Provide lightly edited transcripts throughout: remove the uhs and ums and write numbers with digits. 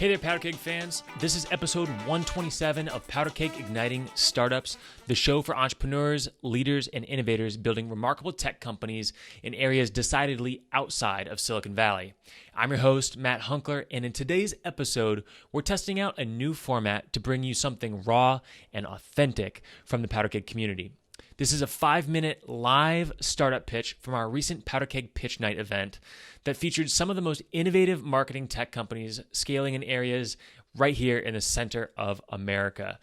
Hey there, Powderkeg fans. This is episode 127 of Powderkeg Igniting Startups, the show for entrepreneurs, leaders, and innovators building remarkable tech companies in areas decidedly outside of Silicon Valley. I'm your host, Matt Hunkler, and in today's episode, we're testing out a new format to bring you something raw and authentic from the Powderkeg community. This is a 5-minute live startup pitch from our recent Powderkeg Pitch Night event that featured some of the most innovative marketing tech companies scaling in areas right here in the center of America.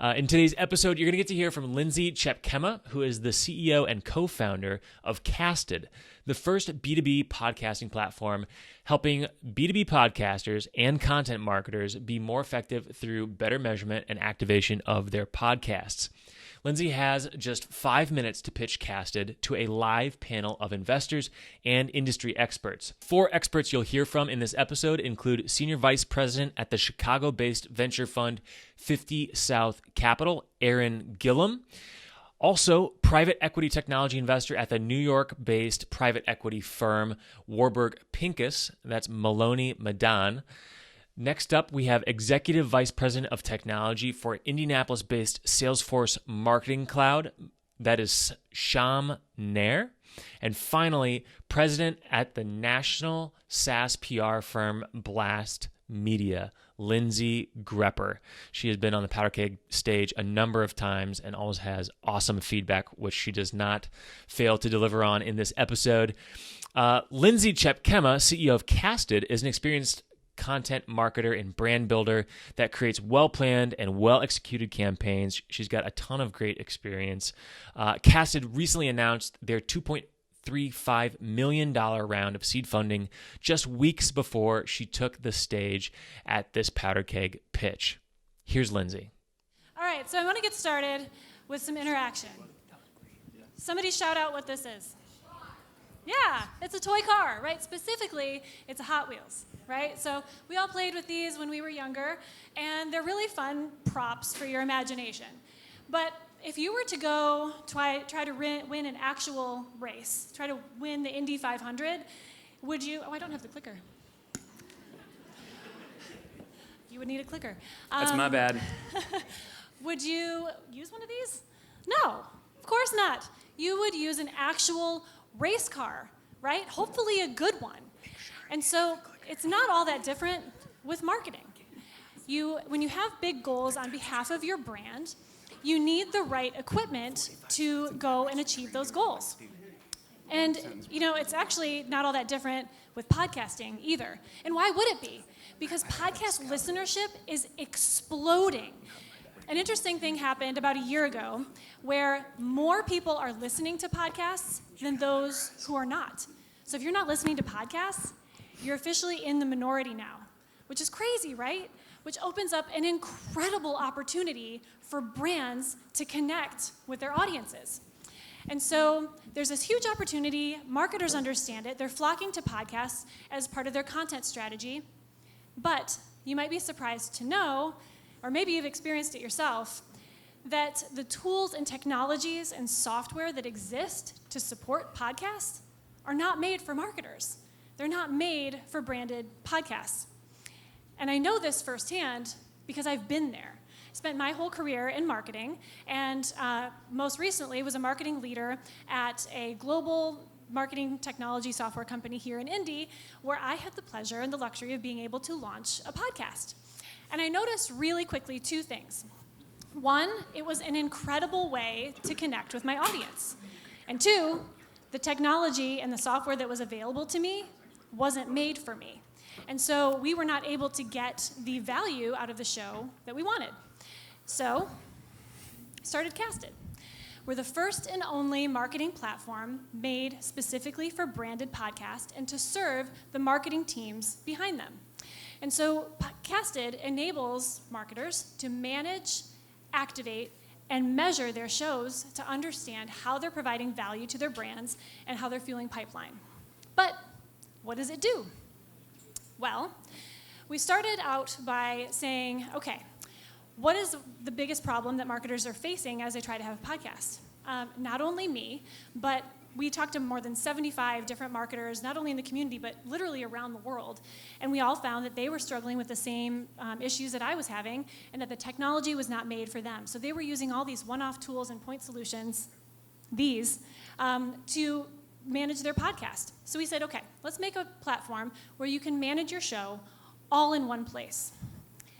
In today's episode, you're going to get to hear from Lindsay Tjepkema, who is the CEO and co-founder of Casteds, the first B2B podcasting platform helping B2B podcasters and content marketers be more effective through better measurement and activation of their podcasts. Lindsay has just 5 minutes to pitch Casteds to a live panel of investors and industry experts. 4 experts you'll hear from in this episode include Senior Vice President at the Chicago-based venture fund 50 South Capital, Aaron Gillum. Also, private equity technology investor at the New York-based private equity firm Warburg Pincus, that's Maloney Madan. Next up, we have Executive Vice President of Technology for Indianapolis-based Salesforce Marketing Cloud, that is Sham Nair. And finally, President at the national SaaS PR firm Blast Media, Lindsay Grepper. She has been on the Powderkeg stage a number of times and always has awesome feedback, which she does not fail to deliver on in this episode. Lindsay Tjepkema, CEO of Casteds, is an experienced content marketer and brand builder that creates well-planned and well-executed campaigns. She's got a ton of great experience. Casteds recently announced their $2.35 million round of seed funding just weeks before she took the stage at this Powderkeg pitch. Here's Lindsay. All right, so I want to get started with some interaction. Somebody shout out what this is. Yeah, it's a toy car, right? Specifically, it's a Hot Wheels, right? So we all played with these when we were younger, and they're really fun props for your imagination. But if you were to go try to win an actual race, try to win the Indy 500, would you? Oh, I don't have the clicker. You would need a clicker. That's my bad. Would you use one of these? No, of course not. You would use an actual race car, right? Hopefully a good one. And so it's not all that different with marketing. When you have big goals on behalf of your brand, you need the right equipment to go and achieve those goals. And, it's actually not all that different with podcasting either. And why would it be? Because podcast listenership is exploding. An interesting thing happened about a year ago where more people are listening to podcasts than those who are not. So if you're not listening to podcasts, you're officially in the minority now, which is crazy, right? Which opens up an incredible opportunity for brands to connect with their audiences. And so there's this huge opportunity. Marketers understand it. They're flocking to podcasts as part of their content strategy. But you might be surprised to know, or maybe you've experienced it yourself, that the tools and technologies and software that exist to support podcasts are not made for marketers. They're not made for branded podcasts. And I know this firsthand because I've been there. I spent my whole career in marketing, and most recently was a marketing leader at a global marketing technology software company here in Indy, where I had the pleasure and the luxury of being able to launch a podcast. And I noticed really quickly 2 things. One, it was an incredible way to connect with my audience. And 2, the technology and the software that was available to me wasn't made for me. And so we were not able to get the value out of the show that we wanted. So I started Casteds. We're the first and only marketing platform made specifically for branded podcasts and to serve the marketing teams behind them. And so Casteds enables marketers to manage, activate, and measure their shows to understand how they're providing value to their brands and how they're fueling pipeline. But what does it do? Well, we started out by saying, okay, what is the biggest problem that marketers are facing as they try to have a podcast? Not only me, but we talked to more than 75 different marketers, not only in the community, but literally around the world. And we all found that they were struggling with the same issues that I was having, and that the technology was not made for them. So they were using all these one-off tools and point solutions, to manage their podcast. So we said, okay, let's make a platform where you can manage your show all in one place.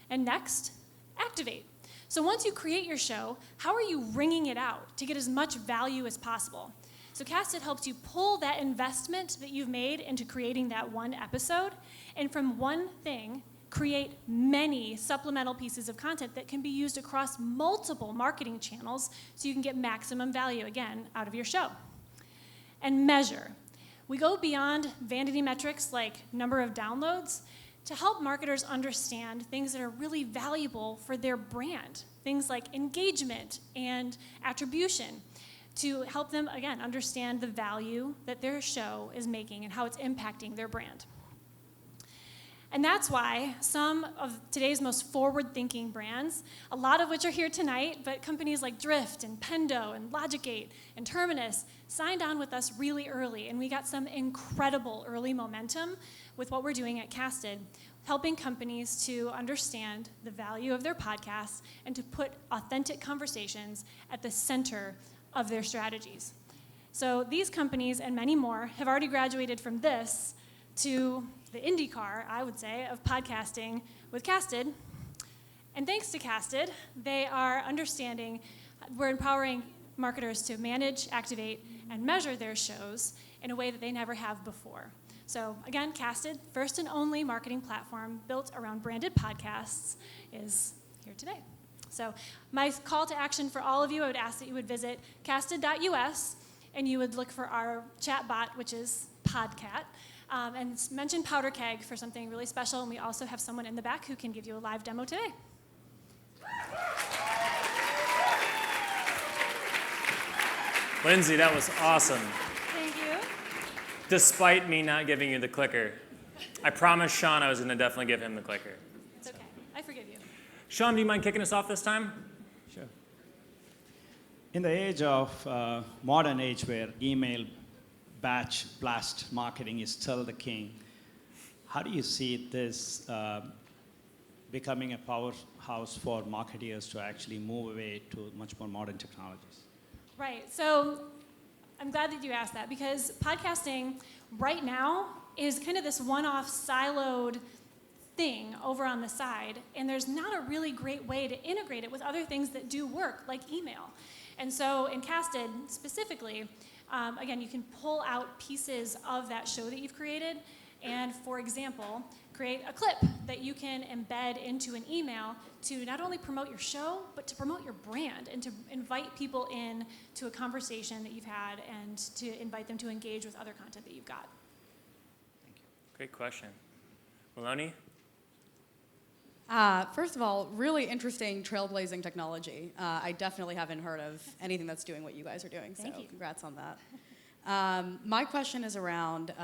And next, activate. So once you create your show, how are you wringing it out to get as much value as possible? So Casteds helps you pull that investment that you've made into creating that one episode, and from one thing, create many supplemental pieces of content that can be used across multiple marketing channels so you can get maximum value, again, out of your show. And measure. We go beyond vanity metrics like number of downloads to help marketers understand things that are really valuable for their brand, things like engagement and attribution, to help them, again, understand the value that their show is making and how it's impacting their brand. And that's why some of today's most forward-thinking brands, a lot of which are here tonight, but companies like Drift and Pendo and Logicate and Terminus signed on with us really early, and we got some incredible early momentum with what we're doing at Casteds, helping companies to understand the value of their podcasts and to put authentic conversations at the center of their strategies. So these companies and many more have already graduated from this to the IndyCar, I would say, of podcasting with Casteds. And thanks to Casteds, they are understanding, we're empowering marketers to manage, activate, and measure their shows in a way that they never have before. So again, Casteds, first and only marketing platform built around branded podcasts, is here today. So my call to action for all of you, I would ask that you would visit casteds.us, and you would look for our chat bot, which is Podcat, and mention Powderkeg for something really special. And we also have someone in the back who can give you a live demo today. Lindsay, that was awesome. Thank you. Despite me not giving you the clicker. I promised Sean I was going to definitely give him the clicker. It's okay. I forgive you. Sean, do you mind kicking us off this time? Sure. In the age of modern age where email batch blast marketing is still the king, how do you see this becoming a powerhouse for marketers to actually move away to much more modern technologies? Right. So I'm glad that you asked that, because podcasting right now is kind of this one-off siloed thing over on the side, and there's not a really great way to integrate it with other things that do work, like email. And so in Casteds specifically, again, you can pull out pieces of that show that you've created and, for example, create a clip that you can embed into an email to not only promote your show, but to promote your brand and to invite people in to a conversation that you've had and to invite them to engage with other content that you've got. Thank you. Great question. Maloney? First of all, really interesting trailblazing technology. I definitely haven't heard of anything that's doing what you guys are doing, so congrats on that. My question is around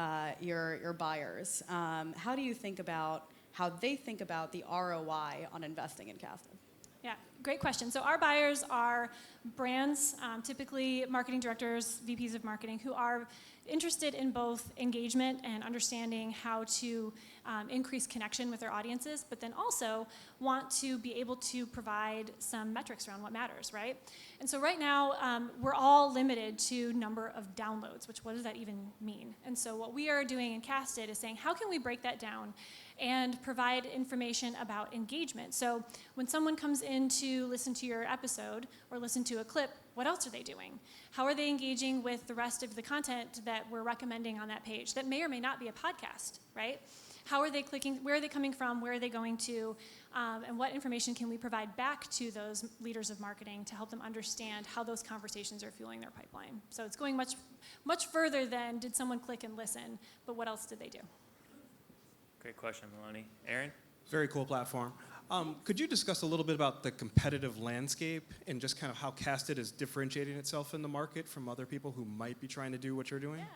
your buyers. How do you think about how they think about the ROI on investing in Casteds? Yeah, great question. So our buyers are brands, typically marketing directors, VPs of marketing, who are interested in both engagement and understanding how to increase connection with their audiences, but then also want to be able to provide some metrics around what matters, right? And so right now, we're all limited to number of downloads, which what does that even mean? And so what we are doing in Casteds is saying, how can we break that down and provide information about engagement? So when someone comes in to listen to your episode or listen to a clip, what else are they doing? How are they engaging with the rest of the content that we're recommending on that page that may or may not be a podcast, right? How are they clicking? Where are they coming from? Where are they going to? And what information can we provide back to those leaders of marketing to help them understand how those conversations are fueling their pipeline? So it's going much, much further than did someone click and listen, but what else did they do? Great question, Maloney. Aaron? Very cool platform. Could you discuss a little bit about the competitive landscape and just kind of how Casteds is differentiating itself in the market from other people who might be trying to do what you're doing? Yeah,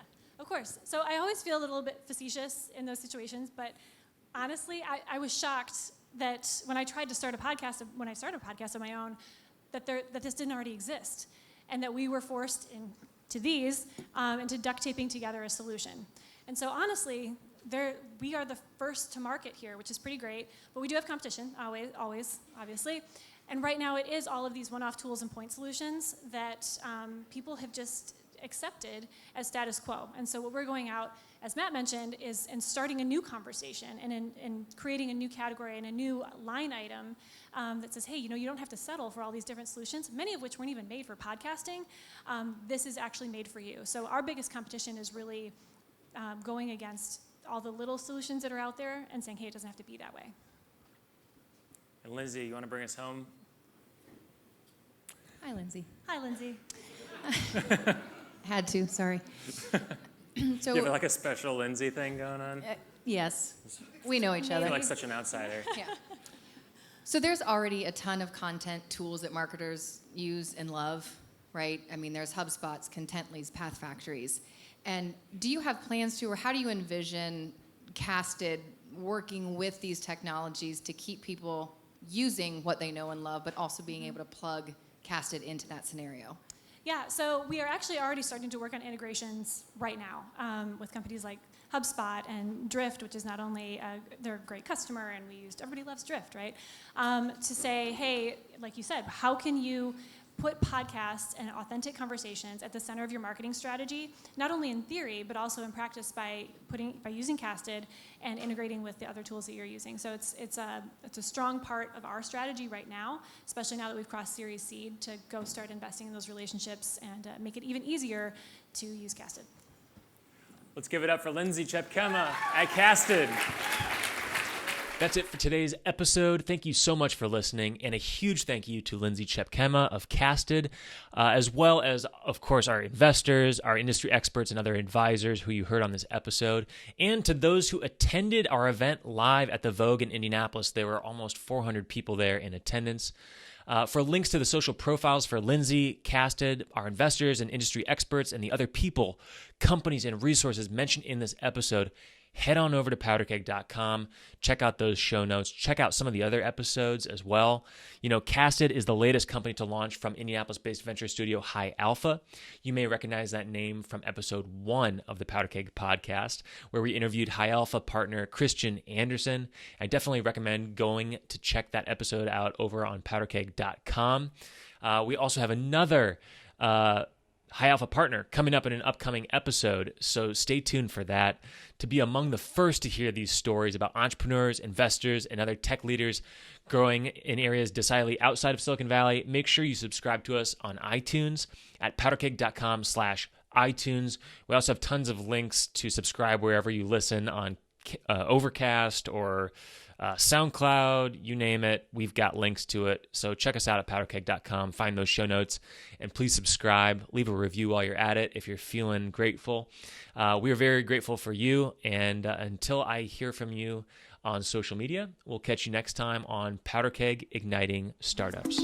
of course. So I always feel a little bit facetious in those situations, but honestly, I was shocked that when I tried to start a podcast, when I started a podcast of my own, that this didn't already exist, and that we were forced in to these and to duct taping together a solution. And so honestly, we are the first to market here, which is pretty great, but we do have competition, always, obviously. And right now it is all of these one-off tools and point solutions that people have just accepted as status quo. And so what we're going out, as Matt mentioned, is in starting a new conversation and in creating a new category and a new line item that says, hey, you don't have to settle for all these different solutions, many of which weren't even made for podcasting. This is actually made for you. So our biggest competition is really going against all the little solutions that are out there and saying, hey, it doesn't have to be that way. And Lindsay, you want to bring us home? Hi, Lindsay. Hi, Lindsay. Had to, sorry. So, You have like a special Lindsay thing going on? yes, we know each I other. feel like such an outsider. Yeah. So there's already a ton of content tools that marketers use and love, right? I mean, there's HubSpots, Contently's, Path Factories. And do you have plans to, or how do you envision Casted working with these technologies to keep people using what they know and love, but also being able to plug Casted into that scenario? Yeah, so we are actually already starting to work on integrations right now with companies like HubSpot and Drift, which is not only they're a great customer, and everybody loves Drift, right? To say, hey, like you said, how can you put podcasts and authentic conversations at the center of your marketing strategy, not only in theory, but also in practice by using Casted and integrating with the other tools that you're using. So it's a strong part of our strategy right now, especially now that we've crossed Series Seed, to go start investing in those relationships and make it even easier to use Casted. Let's give it up for Lindsay Tjepkema at Casteds. That's it for today's episode. Thank you so much for listening, and a huge thank you to Lindsay Tjepkema of Casteds, as well as, of course, our investors, our industry experts, and other advisors who you heard on this episode, and to those who attended our event live at the Vogue in Indianapolis. There were almost 400 people there in attendance. For links to the social profiles for Lindsay, Casteds, our investors and industry experts, and the other people, companies, and resources mentioned in this episode, head on over to powderkeg.com, check out those show notes, check out some of the other episodes as well. Casteds is the latest company to launch from Indianapolis-based venture studio High Alpha. You may recognize that name from episode 1 of the Powderkeg podcast, where we interviewed High Alpha partner Christian Anderson. I definitely recommend going to check that episode out over on powderkeg.com. We also have another High Alpha partner coming up in an upcoming episode, so stay tuned for that. To be among the first to hear these stories about entrepreneurs, investors, and other tech leaders growing in areas decidedly outside of Silicon Valley, make sure you subscribe to us on iTunes at powderkeg.com/iTunes. We also have tons of links to subscribe wherever you listen on Overcast or SoundCloud, you name it, we've got links to it. So check us out at powderkeg.com, find those show notes, and please subscribe. Leave a review while you're at it if you're feeling grateful. We are very grateful for you, and until I hear from you on social media, we'll catch you next time on Powderkeg Igniting Startups.